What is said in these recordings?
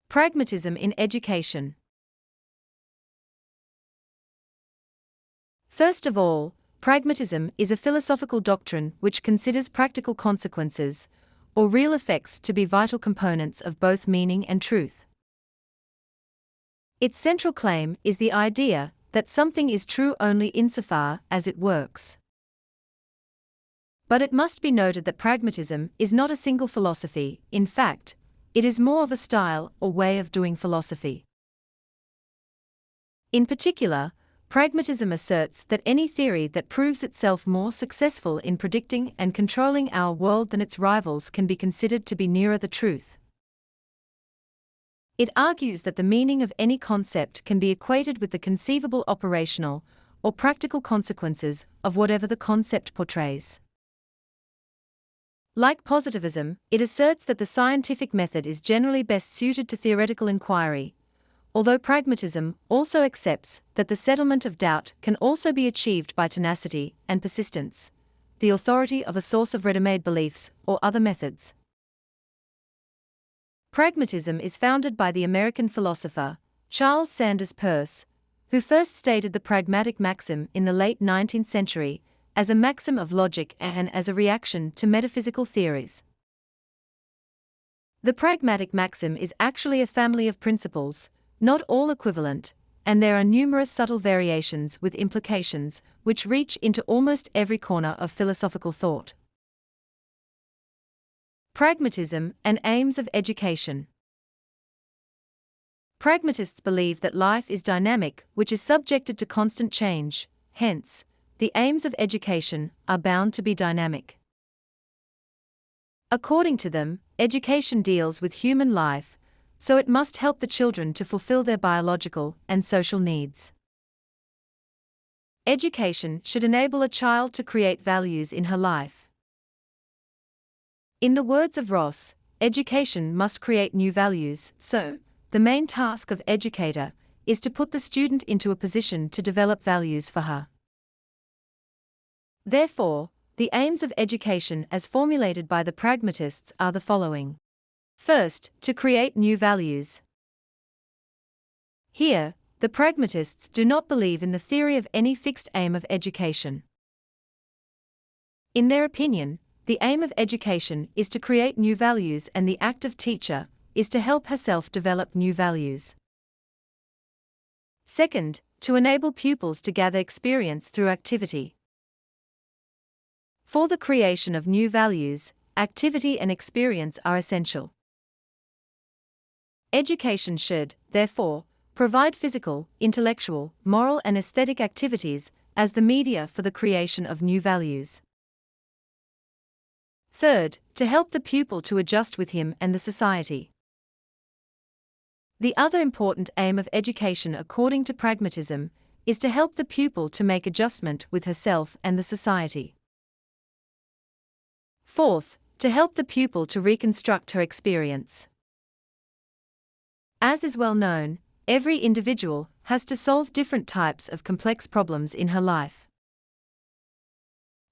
Pragmatism in education. First of all, pragmatism is a philosophical doctrine which considers practical consequences, or real effects, to be vital components of both meaning and truth. Its central claim is the idea that something is true only insofar as it works. But it must be noted that pragmatism is not a single philosophy. In fact, it is more of a style or way of doing philosophy. In particular, pragmatism asserts that any theory that proves itself more successful in predicting and controlling our world than its rivals can be considered to be nearer the truth. It argues that the meaning of any concept can be equated with the conceivable operational or practical consequences of whatever the concept portrays. Like positivism, it asserts that the scientific method is generally best suited to theoretical inquiry, although pragmatism also accepts that the settlement of doubt can also be achieved by tenacity and persistence, the authority of a source of ready-made beliefs or other methods. Pragmatism is founded by the American philosopher Charles Sanders Peirce, who first stated the pragmatic maxim in the late 19th century as a maxim of logic and as a reaction to metaphysical theories. The pragmatic maxim is actually a family of principles, not all equivalent, and there are numerous subtle variations with implications which reach into almost every corner of philosophical thought. Pragmatism and aims of education. Pragmatists believe that life is dynamic, which is subjected to constant change, hence, the aims of education are bound to be dynamic. According to them, education deals with human life, so it must help the children to fulfill their biological and social needs. Education should enable a child to create values in her life. In the words of Ross, education must create new values, so, the main task of educator is to put the student into a position to develop values for her. Therefore, the aims of education as formulated by the pragmatists are the following. First, to create new values. Here, the pragmatists do not believe in the theory of any fixed aim of education. In their opinion, the aim of education is to create new values, and the active teacher is to help herself develop new values. Second, to enable pupils to gather experience through activity. For the creation of new values, activity and experience are essential. Education should, therefore, provide physical, intellectual, moral and aesthetic activities as the media for the creation of new values. Third, to help the pupil to adjust with him and the society. The other important aim of education according to pragmatism is to help the pupil to make adjustment with herself and the society. Fourth, to help the pupil to reconstruct her experience. As is well known, every individual has to solve different types of complex problems in her life.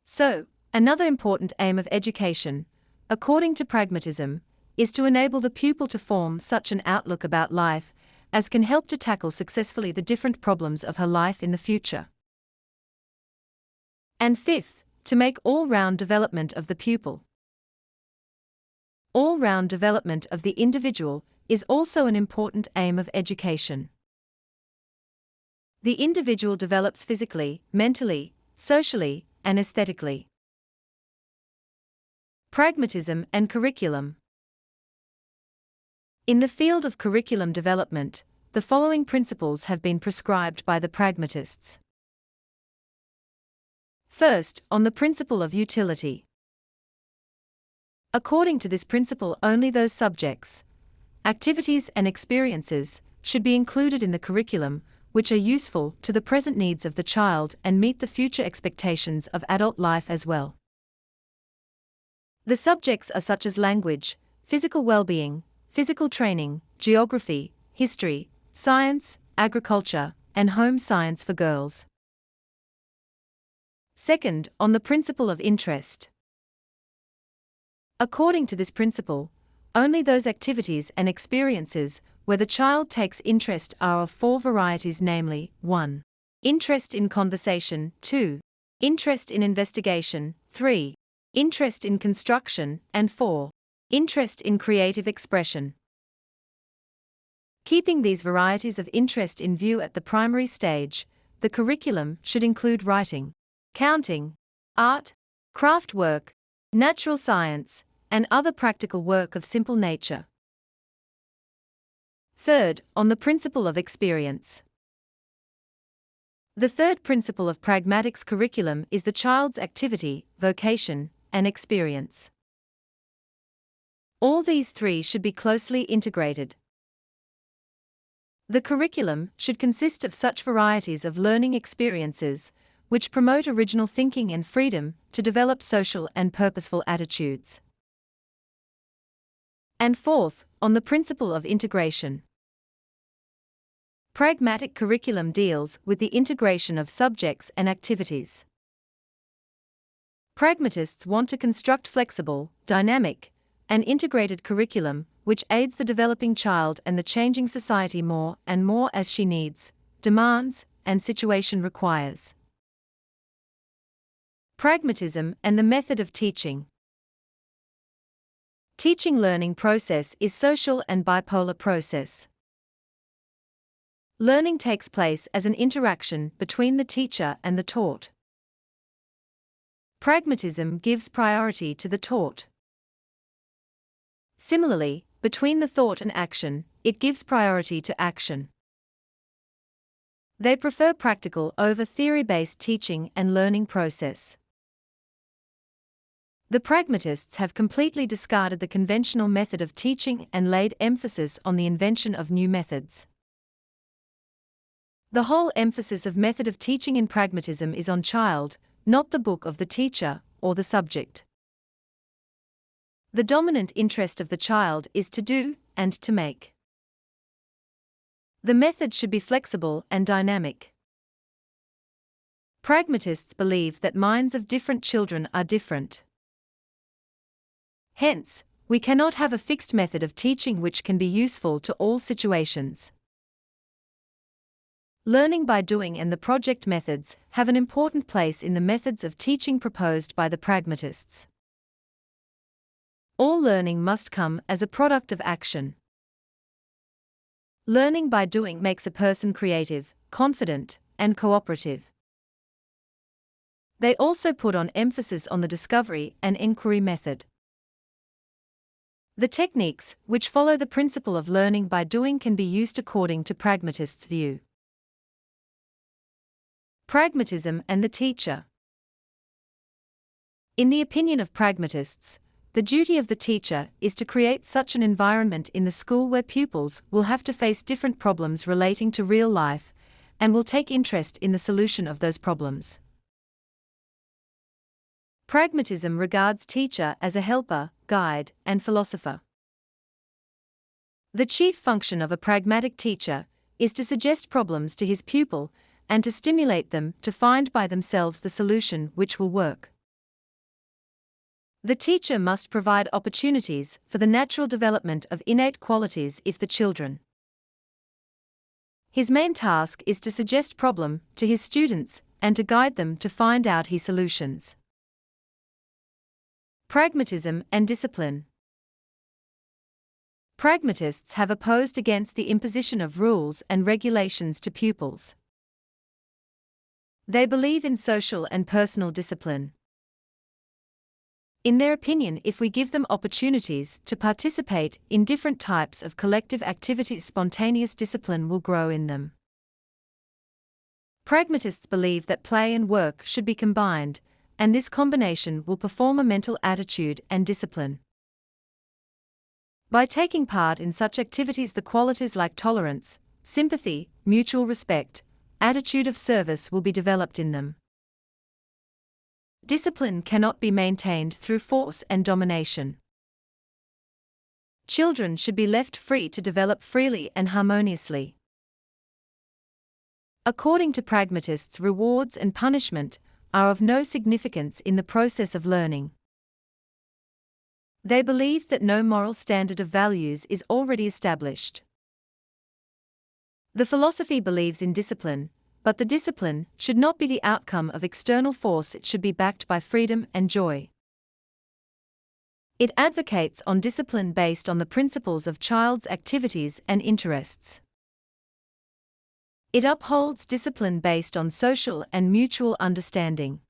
So, another important aim of education, according to pragmatism, is to enable the pupil to form such an outlook about life as can help to tackle successfully the different problems of her life in the future. And fifth, to make all-round development of the pupil. All-round development of the individual is also an important aim of education. The individual develops physically, mentally, socially, and aesthetically. Pragmatism and curriculum. In the field of curriculum development, the following principles have been prescribed by the pragmatists. First, on the principle of utility. According to this principle, only those subjects, activities and experiences should be included in the curriculum which are useful to the present needs of the child and meet the future expectations of adult life as well. The subjects are such as language, physical well-being, physical training, geography, history, science, agriculture, and home science for girls. Second, on the principle of interest. According to this principle, Only those activities and experiences where the child takes interest are of 4 varieties, namely: 1. Interest in conversation, 2. Interest in investigation, 3. Interest in construction, and 4. Interest in creative expression. Keeping these varieties of interest in view at the primary stage, the curriculum should include writing, counting, art, craft work, natural science, and other practical work of simple nature. Third, on the principle of experience. The third principle of pragmatics curriculum is the child's activity, vocation, and experience. All these 3 should be closely integrated. The curriculum should consist of such varieties of learning experiences which promote original thinking and freedom to develop social and purposeful attitudes. And fourth, on the principle of integration. Pragmatic curriculum deals with the integration of subjects and activities. Pragmatists want to construct flexible, dynamic, and integrated curriculum which aids the developing child and the changing society more and more as she needs, demands, and situation requires. Pragmatism and the method of teaching. Teaching learning process is social and bipolar process. Learning takes place as an interaction between the teacher and the taught. Pragmatism gives priority to the taught. Similarly, between the thought and action, it gives priority to action. They prefer practical over theory-based teaching and learning process. The pragmatists have completely discarded the conventional method of teaching and laid emphasis on the invention of new methods. The whole emphasis of method of teaching in pragmatism is on child, not the book of the teacher or the subject. The dominant interest of the child is to do and to make. The method should be flexible and dynamic. Pragmatists believe that minds of different children are different. Hence, we cannot have a fixed method of teaching which can be useful to all situations. Learning by doing and the project methods have an important place in the methods of teaching proposed by the pragmatists. All learning must come as a product of action. Learning by doing makes a person creative, confident, and cooperative. They also put on emphasis on the discovery and inquiry method. The techniques which follow the principle of learning by doing can be used according to pragmatists' view. Pragmatism and the teacher. In the opinion of pragmatists, the duty of the teacher is to create such an environment in the school where pupils will have to face different problems relating to real life and will take interest in the solution of those problems. Pragmatism regards teacher as a helper, guide, and philosopher. The chief function of a pragmatic teacher is to suggest problems to his pupil and to stimulate them to find by themselves the solution which will work. The teacher must provide opportunities for the natural development of innate qualities of the children. His main task is to suggest problem to his students and to guide them to find out his solutions. Pragmatism and discipline. Pragmatists have opposed against the imposition of rules and regulations to pupils. They believe in social and personal discipline. In their opinion, if we give them opportunities to participate in different types of collective activities, spontaneous discipline will grow in them. Pragmatists believe that play and work should be combined, and this combination will perform a mental attitude and discipline. By taking part in such activities, the qualities like tolerance, sympathy, mutual respect, attitude of service will be developed in them. Discipline cannot be maintained through force and domination. Children should be left free to develop freely and harmoniously. According to pragmatists, rewards and punishment are of no significance in the process of learning. They believe that no moral standard of values is already established. The philosophy believes in discipline, but the discipline should not be the outcome of external force, it should be backed by freedom and joy. It advocates on discipline based on the principles of child's activities and interests. It upholds discipline based on social and mutual understanding.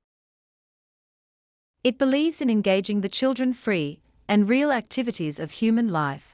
It believes in engaging the children free and real activities of human life.